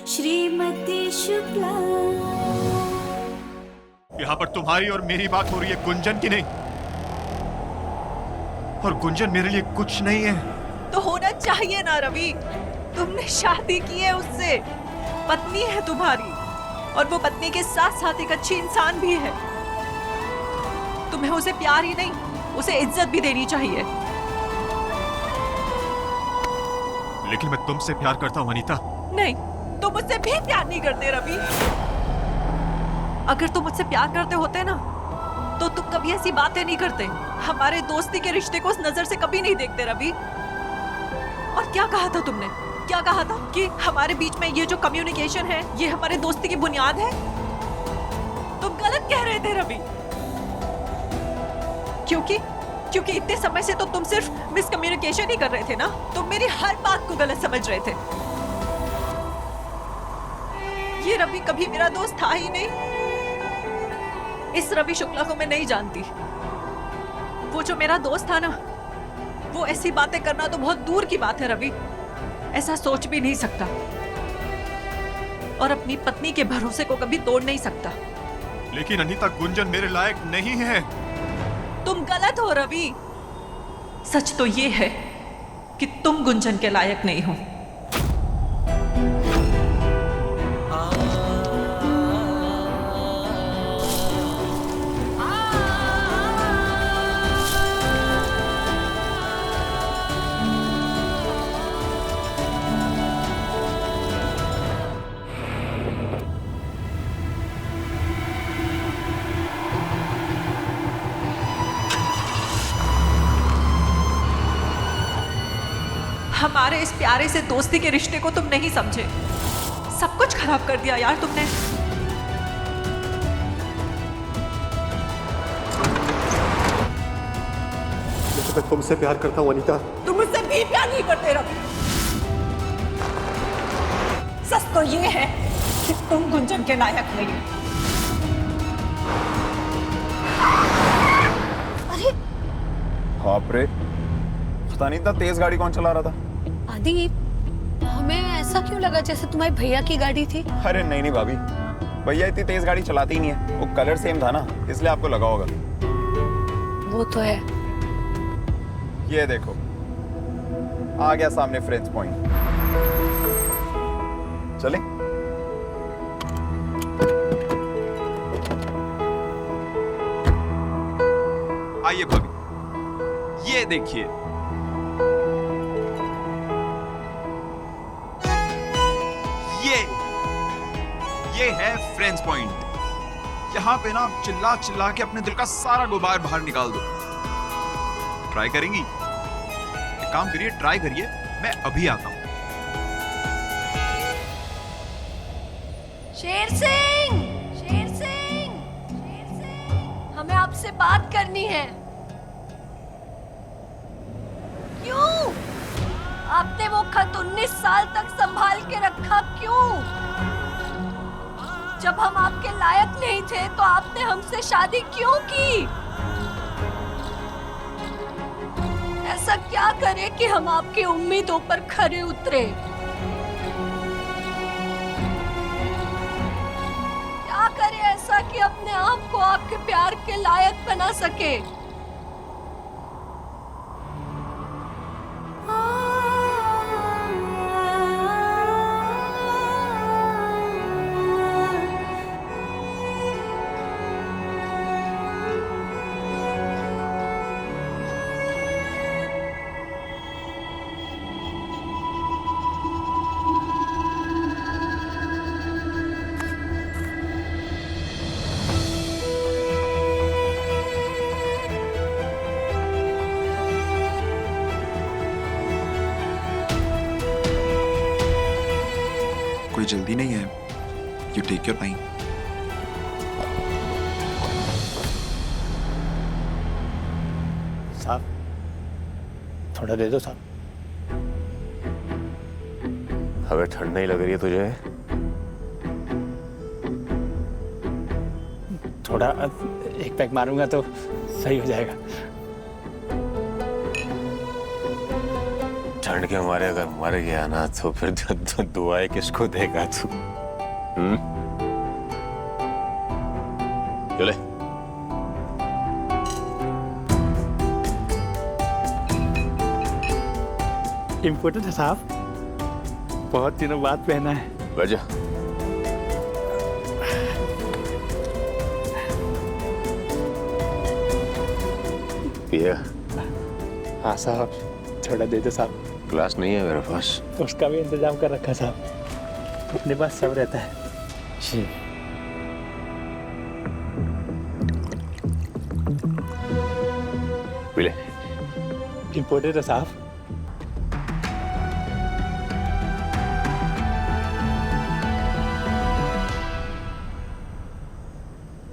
श्रीमती शुक्ला। यहाँ पर तुम्हारी और मेरी बात हो रही है, गुंजन की नहीं। और गुंजन मेरे लिए कुछ नहीं है। तो होना चाहिए ना रवि, तुमने शादी की है उससे, पत्नी है तुम्हारी, और वो पत्नी के साथ साथ एक अच्छी इंसान भी है। तुम्हें उसे प्यार ही नहीं, उसे इज्जत भी देनी चाहिए। लेकिन मैं तुमसे प्यार करता हूँ अनीता। नहीं, तुम मुझसे भी प्यार नहीं करते रवि। अगर तुम मुझसे प्यार करते होते ना तो तुम कभी ऐसी बातें नहीं करते, हमारे दोस्ती के रिश्ते को उस नजर से कभी नहीं देखते रवि। और क्या कहा था तुमने, क्या कहा था कि हमारे बीच में ये जो कम्युनिकेशन है ये हमारे दोस्ती की बुनियाद है? तुम गलत कह रहे थे रवि, क्योंकि इतने समय से तो तुम सिर्फ मिसकम्युनिकेशन ही कर रहे थे ना। तुम मेरी हर बात को गलत समझ रहे थे। ये रवि कभी मेरा दोस्त था ही नहीं। इस रवि शुक्ला को मैं नहीं जानती। वो जो मेरा दोस्त था ना, वो ऐसी बातें करना तो बहुत दूर की बात है रवि, ऐसा सोच भी नहीं सकता, और अपनी पत्नी के भरोसे को कभी तोड़ नहीं सकता। लेकिन अनीता, गुंजन मेरे लायक नहीं है। तुम गलत हो रवि। सच तो ये है कि तुम गुंजन के लायक नहीं हो। हमारे इस प्यारे से दोस्ती के रिश्ते को तुम नहीं समझे, सब कुछ खराब कर दिया यार तुमने। मैं तुमसे प्यार करता हूँ अनीता। तुम मुझसे भी प्यार नहीं करते रवि। सच तो ये है कि तुम गुंजन के लायक नहीं हो। अरे बाप रे, पता नहीं इतना तेज गाड़ी कौन चला रहा था। आदि, हमें ऐसा क्यों लगा जैसे तुम्हारे भैया की गाड़ी थी? अरे नहीं भाभी, भैया इतनी तेज गाड़ी चलाती ही नहीं है। वो कलर सेम था ना, इसलिए आपको लगा होगा। वो तो है। ये देखो, आ गया सामने फ्रेंच पॉइंट। चले? आइए भाभी, ये देखिए। ये है फ्रेंच पॉइंट। यहाँ पे ना आप चिल्ला चिल्ला के अपने दिल का सारा गुबार बाहर निकाल दो। ट्राई करेंगी? एक काम करिए, ट्राई करिए, मैं अभी आता हूं। शेर सिंह, शेर सिंह, शेर सिंह, हमें आपसे बात करनी है। क्यों? आपने वो खत 19 साल तक संभाल के रखा क्यों? जब हम आपके लायक नहीं थे तो आपने हमसे शादी क्यों की? ऐसा क्या करें कि हम आपकी उम्मीदों पर खरे उतरे? क्या करें ऐसा कि अपने आप को आपके प्यार के लायक बना सके? कोई जल्दी नहीं है, यू टेक योर टाइम। साहब, थोड़ा दे दो साहब। हमें ठंड नहीं लग रही है तुझे? थोड़ा एक पैक मारूंगा तो सही हो जाएगा। ठंड के मारे अगर मर गया ना तो फिर दुआएं किसको देगा तू? चले। इम्पोर्टेंट है साहब, बहुत दिनों बाद पहना है। वजह पिया? हाँ साहब, थोड़ा दे दो साहब। ग्लास नहीं है मेरे पास। उसका भी इंतजाम कर रखा साहब, अपने पास सब रहता है। जी पी ले। इम्पोर्टेंट है साहब।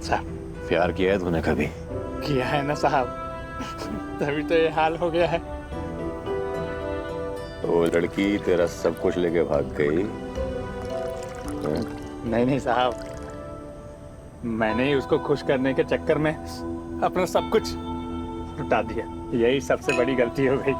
साहब प्यार किया है तूने कभी? किया है ना साहब, तभी तो ये हाल हो गया है। वो लड़की तेरा सब कुछ लेके भाग गई? नहीं नहीं साहब, मैंने ही उसको खुश करने के चक्कर में अपना सब कुछ लुटा दिया। यही सबसे बड़ी गलती हो गई।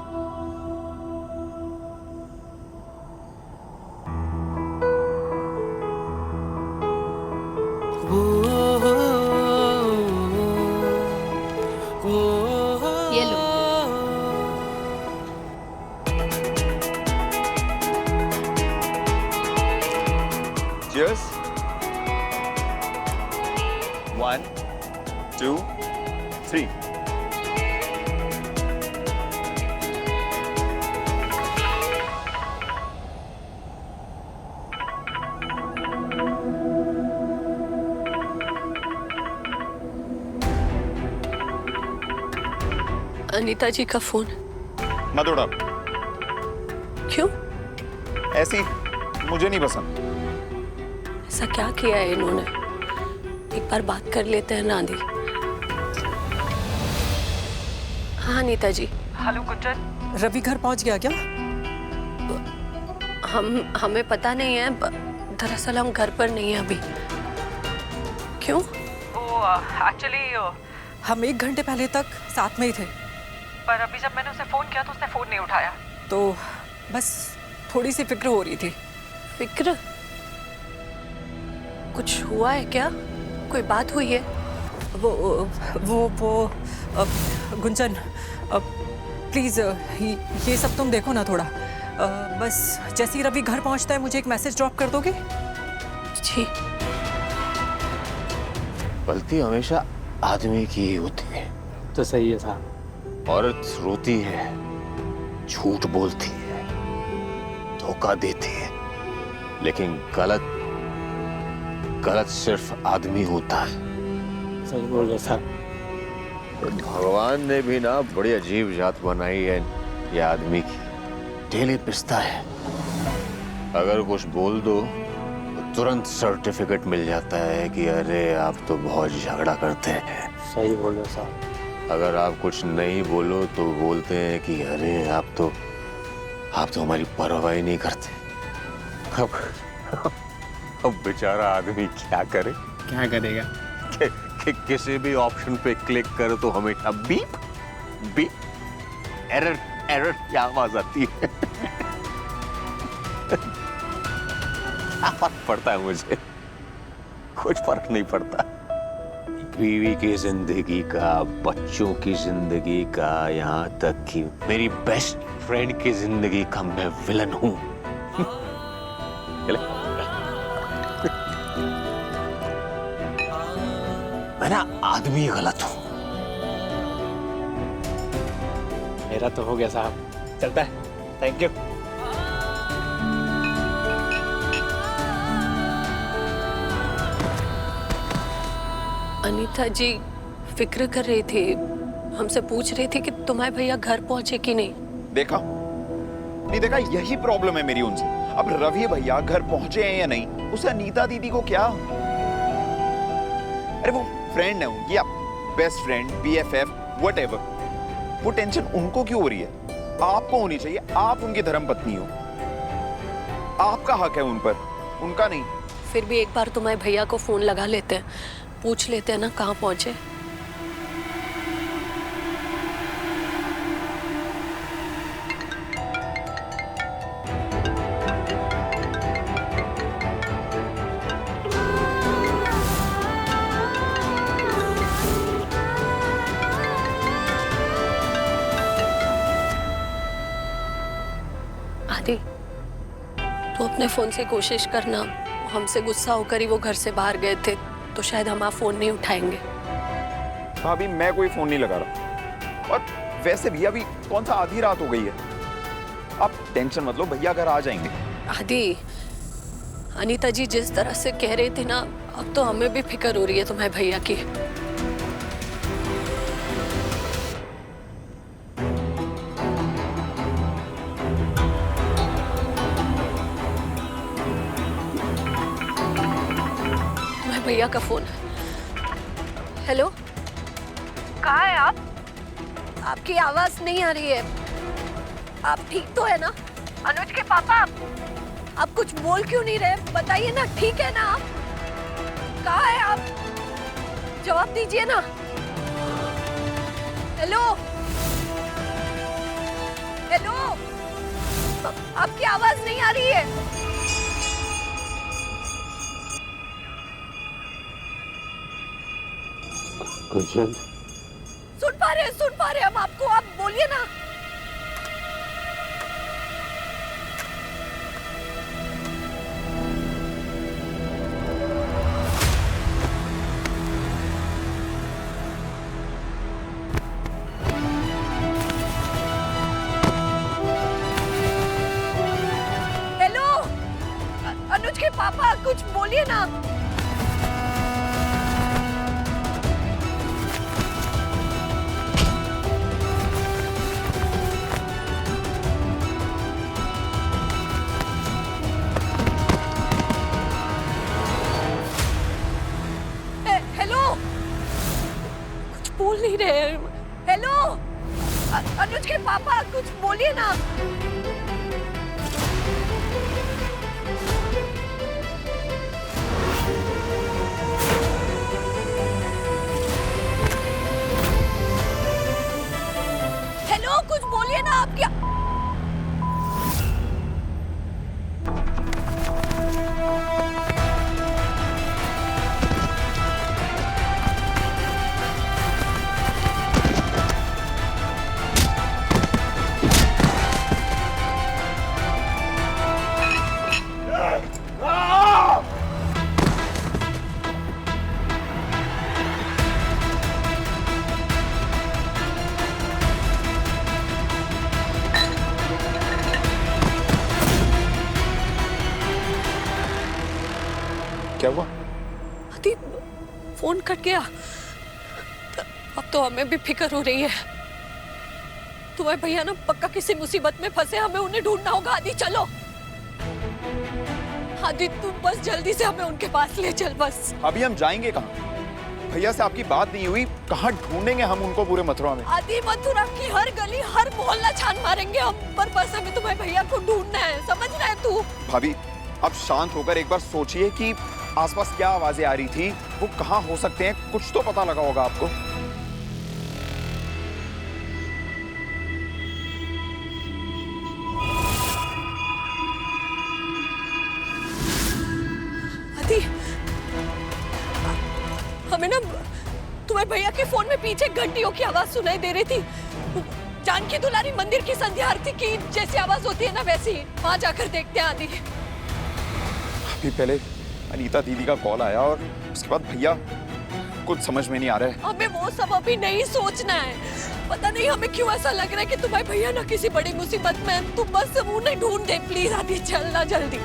ये लो। Cheers. 1, 2, 3. अनीता जी का फोन। मत उड़ा। क्यों? ऐसी मुझे नहीं पसंद। ऐसा क्या किया है इन्होंने? एक बार बात कर लेते हैं ना दी। हाँ अनीता जी। हेलो गुंजन, रवि घर पहुंच गया क्या? हमें पता नहीं है, दरअसल हम घर पर नहीं हैं अभी। क्यों? एक्चुअली हम 1 घंटे पहले तक साथ में ही थे, पर अभी जब मैंने उसे फोन किया तो उसने फोन नहीं उठाया, तो बस थोड़ी सी फिक्र हो रही थी। फिक्र? कुछ हुआ है क्या? कोई बात हुई है? वो गुंजन, प्लीज ये सब तुम देखो ना थोड़ा। बस जैसे ही रवि घर पहुंचता है मुझे एक मैसेज ड्रॉप कर दोगे? जी। गलती हमेशा आदमी की ही होती है। तो सही है साहब। औरत रोती है, झूठ बोलती है, धोखा देती है, लेकिन गलत सिर्फ आदमी होता है। सही बोल रहे साहब। भगवान ने भी ना बड़ी अजीब जात बनाई है ये आदमी की। डेली पिसता है, अगर कुछ बोल दो तो तुरंत सर्टिफिकेट मिल जाता है कि अरे आप तो बहुत झगड़ा करते हैं। सही बोल रहे साहब। अगर आप कुछ नहीं बोलो तो बोलते हैं कि अरे आप तो हमारी परवाह ही नहीं करते। अब बेचारा आदमी क्या करे? क्या करेगा? कि किसी भी ऑप्शन पे क्लिक करे तो हमेशा बीप बीप एरर की आवाज आती है। क्या फर्क पड़ता है मुझे? कुछ फर्क नहीं पड़ता। बीवी की जिंदगी का, बच्चों की जिंदगी का, यहाँ तक कि मेरी बेस्ट फ्रेंड की जिंदगी का मैं विलन हूँ। मैं ना आदमी गलत हूँ। मेरा तो हो गया साहब, चलता है। Thank you. अनीता जी फिक्र कर रही थी, हमसे पूछ रही थी कि तुम्हारे भैया घर पहुंचे कि नहीं। देखा नहीं देखा, यही प्रॉब्लम है मेरी उनसे। अब रवि भैया घर पहुंचे हैं या नहीं, उसे अनीता दीदी को क्या? अरे वो फ्रेंड है उनकी, बेस्ट फ्रेंड, BFF, व्हाटएवर। वो टेंशन उनको क्यों हो रही है? आपको होनी चाहिए। आप उनकी धर्मपत्नी हो, आपका हक है उन पर, उनका नहीं। फिर भी एक बार तुम्हारे भैया को फोन लगा लेते हैं, पूछ लेते हैं ना कहाँ पहुंचे। अपने फोन से कोशिश करना, हमसे गुस्सा होकर ही वो घर से बाहर गए थे, तो शायद हम आप फोन नहीं उठाएंगे। भाभी मैं कोई फोन नहीं लगा रहा, और वैसे भी अभी कौन सा आधी रात हो गई है। आप टेंशन मत लो, भैया घर आ जाएंगे। आदि, अनीता जी जिस तरह से कह रही थी ना, अब तो हमें भी फिक्र हो रही है तुम्हारे भैया की। तुम्हारे भैया का फोन। हेलो, कहाँ है आप? आपकी आवाज नहीं आ रही है। आप ठीक तो है ना? अनुज के पापा, आप कुछ बोल क्यों नहीं रहे? बताइए ना, ठीक है ना आप? कहाँ है आप? जवाब दीजिए ना। हेलो हेलो, आपकी आवाज नहीं आ रही है। सुन पा रहे हम आपको, आप बोलिए ना। हेलो, अनुज के पापा, कुछ बोलिए ना। हेलो, कुछ बोल नहीं रहे। हेलो, अनुज के पापा, कुछ बोलिए ना। हेलो, कुछ बोलिए ना। आप क्या? क्या हुआ? आदि, फोन कट गया। अब तो हमें भी फिक्र हो रही है। तुम्हारे भैया ना पक्का किसी मुसीबत में फंसे, हमें उन्हें ढूंढना होगा। आदि चलो। आदि तू बस जल्दी से हमें उनके पास ले चल बस। अभी हम जाएंगे कहाँ? भैया से आपकी बात नहीं हुई, कहाँ ढूंढेंगे हम उनको पूरे मथुरा में? आदि, मथुरा की हर गली, हर मोहल्ला छान मारेंगे हम, पर बस हमें तुम्हारे भैया को ढूंढना है। समझ रहा है तू? भाभी अब शांत होकर एक बार सोचिए कि आसपास क्या आवाजें आ रही थी, वो कहाँ हो सकते हैं, कुछ तो पता लगा होगा आपको। आदि, हमें ना तुम्हारे भैया के फोन में पीछे घंटियों की आवाज सुनाई दे रही थी। जानकी दुलारी मंदिर की संध्या आरती की जैसी आवाज होती है ना, वैसी। वहां जाकर देखते हैं। आदि, अभी पहले अनीता दीदी का कॉल आया और उसके बाद भैया, कुछ समझ में नहीं आ रहा है। हमें वो सब अभी नहीं सोचना है। पता नहीं हमें क्यों ऐसा लग रहा है कि तुम्हारे भैया ना किसी बड़ी मुसीबत में हैं। तुम बस उन्हें ढूंढ दे प्लीज। आदि चलना जल्दी।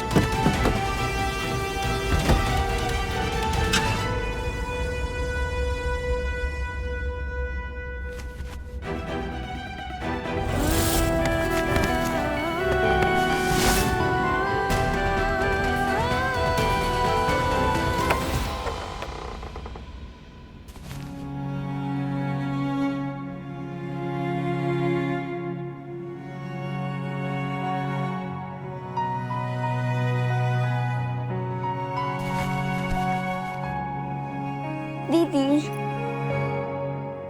दीदी,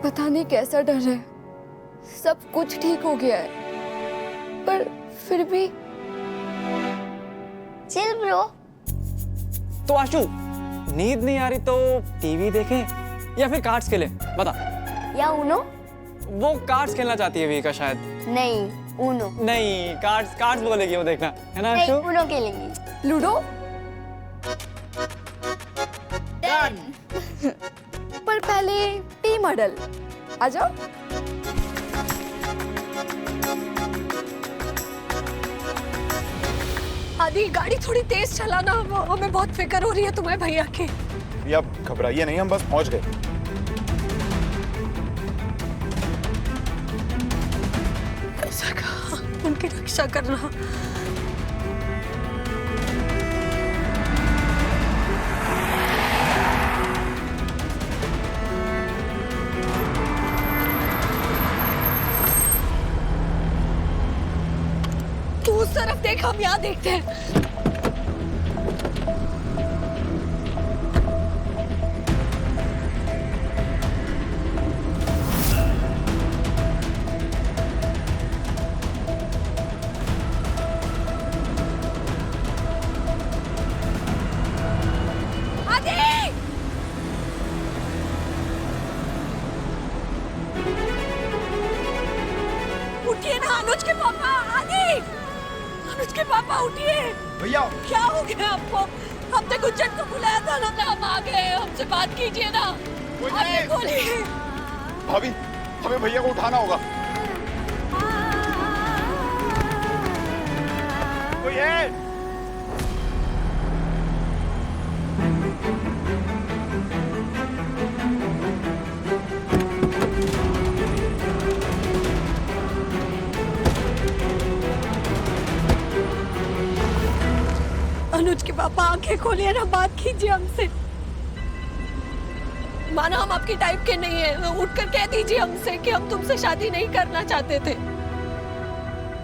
पता नहीं कैसा डर है। सब कुछ ठीक हो गया है, पर फिर भी। Chill bro. तो आशु, नींद नहीं आ रही तो टीवी देखें या फिर कार्ड्स खेलें? बता। या उनो? वो कार्ड्स खेलना चाहती है विका शायद। नहीं, उनो। नहीं, कार्ड्स बोलेगी वो, देखना है ना नहीं, आशु? उनो खेलेंगे। लूडो? पर पहले टी मॉडल। आ जाओ। आदि गाड़ी थोड़ी तेज चलाना, हमें बहुत फिक्र हो रही है तुम्हारे भैया की। भैया घबराइए नहीं, हम बस पहुंच गए। ऐसा कहा, उनकी रक्षा करना। तू उस तरफ देख, हम यहाँ देखते हैं। उठिए ना अनुज के पापा। आदि, अनुज के पापा उठिए। भैया क्या हो गया आपको? हमने गुंजन को बुलाया था ना, हम आ गए। हमसे बात कीजिए ना। आगे बोलिए। भाभी, हमें भैया को उठाना होगा। कोई है? अनुज के पापा आंखें खोलिए ना, बात कीजिए हमसे। माना हम आपकी टाइप के नहीं है, उठकर कह दीजिए हमसे कि हम तुमसे शादी नहीं करना चाहते थे,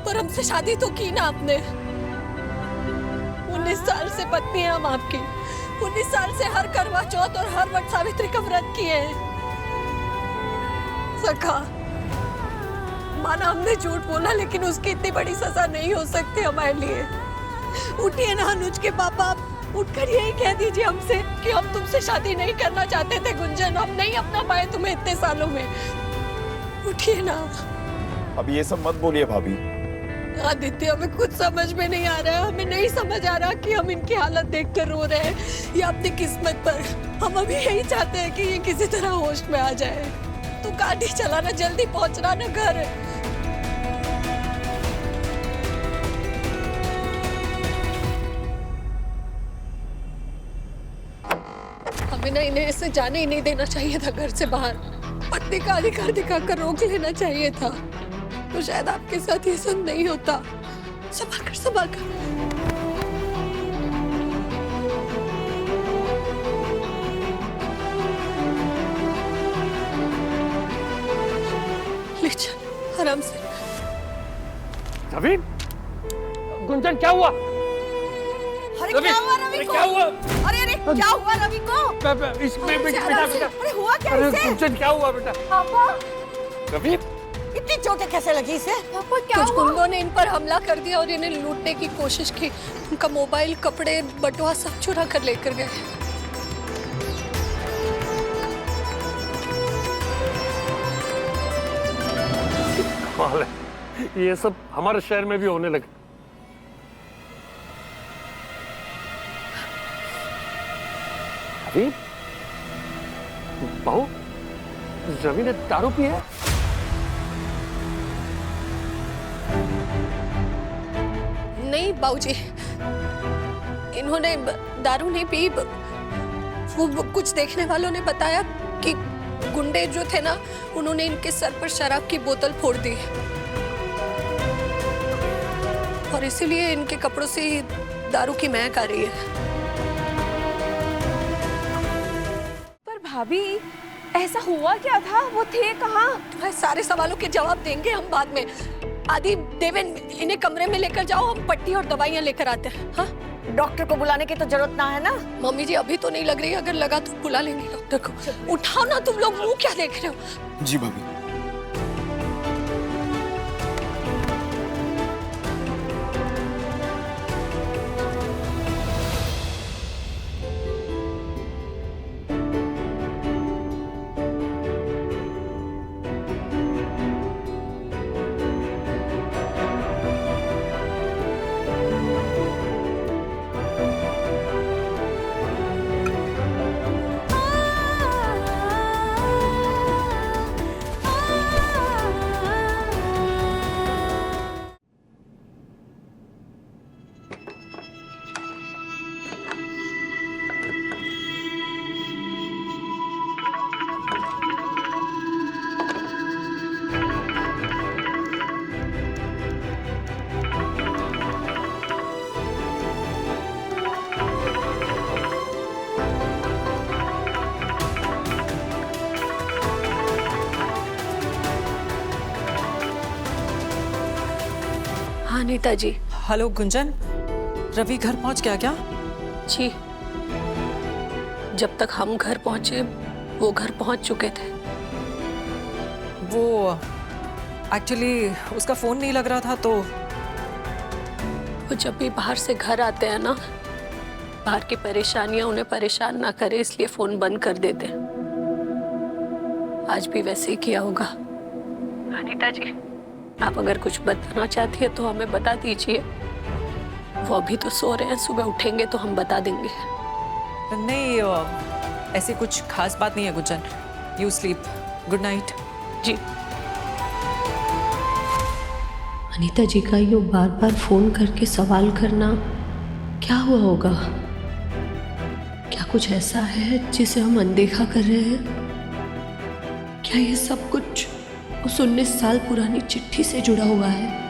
पर हमसे शादी तो की ना आपने। 19 साल से पत्नी है हम आपकी। 19 साल से हर करवा चौथ और हर वट सावित्री का व्रत किए हैं। सखा, माना हमने झूठ बोला, लेकिन उसकी इतनी बड़ी सजा नहीं हो सकती हमारे लिए। उठिए ना अनुज के पापा, उठकर यही कह दीजिए हमसे कि हम तुमसे शादी नहीं करना चाहते थे गुंजन, हम नहीं अपना पाए तुम्हें इतने सालों में। उठिए ना। अब ये सब मत बोलिए भाभी। आदित्य, हमें कुछ समझ में नहीं आ रहा है। हमें नहीं समझ आ रहा कि हम इनकी हालत देखकर रो रहे हैं या अपनी किस्मत पर। हम अभी यही चाहते हैं कि ये किसी तरह होश में आ जाए। तू गाड़ी चलाना, जल्दी पहुंचना ना घर। हमें ना इन्हें ऐसे जाने ही नहीं देना चाहिए था घर से बाहर। पत्नी का अधिकार दिखाकर रोक लेना चाहिए था, तो शायद आपके साथ ये सब नहीं होता। संभाल कर, संभाल कर। ले चल, आराम से। रवि, गुंजन क्या हुआ? अरे क्या हुआ रवि को? क्या हुआ? अरे अरे क्या हुआ रवि को? इसमें बेटा। अरे हुआ क्या अरे इसे? गुंजन क्या हुआ बेटा? पापा, रवि, इतनी चोटें कैसे लगी इसे? पापा क्या हुआ? कुछ गुंडों ने इन पर हमला कर दिया और इन्हें लूटने की कोशिश की। उनका मोबाइल, कपड़े, बटुआ सब चुरा कर लेकर गए। कमाल है, ये सब हमारे शहर में भी होने लगे। रवि, बहू, रवि ने दारू पी है? नहीं बाबूजी, इन्होंने दारू नहीं पी। वो कुछ देखने वालों ने बताया कि गुंडे जो थे ना, उन्होंने इनके सर पर शराब की बोतल फोड़ दी और इसीलिए इनके कपड़ों से दारू की महक आ रही है। पर भाभी, ऐसा हुआ क्या था? वो थे कहाँ? तुम्हारे सारे सवालों के जवाब देंगे हम बाद में। आदि, देवेन, इन्हें कमरे में लेकर जाओ, हम पट्टी और दवाइयाँ लेकर आते हैं। हाँ, डॉक्टर को बुलाने की तो जरूरत ना है ना। मम्मी जी अभी तो नहीं लग रही, अगर लगा तो बुला लेंगे डॉक्टर को। उठाओ ना तुम लोग, मुंह क्या देख रहे हो? जी भाभी। अनीता जी। हेलो गुंजन, रवि घर पहुंच गया क्या? जी, जब तक हम घर पहुंचे वो घर पहुंच चुके थे। वो एक्चुअली उसका फोन नहीं लग रहा था तो वो जब भी बाहर से घर आते हैं ना, बाहर की परेशानियां उन्हें परेशान ना करे इसलिए फोन बंद कर देते हैं। आज भी वैसे ही किया होगा। अनीता जी, आप अगर कुछ बताना चाहती है तो हमें बता दीजिए। वो अभी तो सो रहे हैं, सुबह उठेंगे तो हम बता देंगे। नहीं, ऐसी कुछ खास बात नहीं है Gunjan. You sleep, good night. जी। अनीता जी का ये बार बार फोन करके सवाल करना, क्या हुआ होगा? क्या कुछ ऐसा है जिसे हम अनदेखा कर रहे हैं? क्या ये सब कुछ उस 19 साल पुरानी चिट्ठी से जुड़ा हुआ है?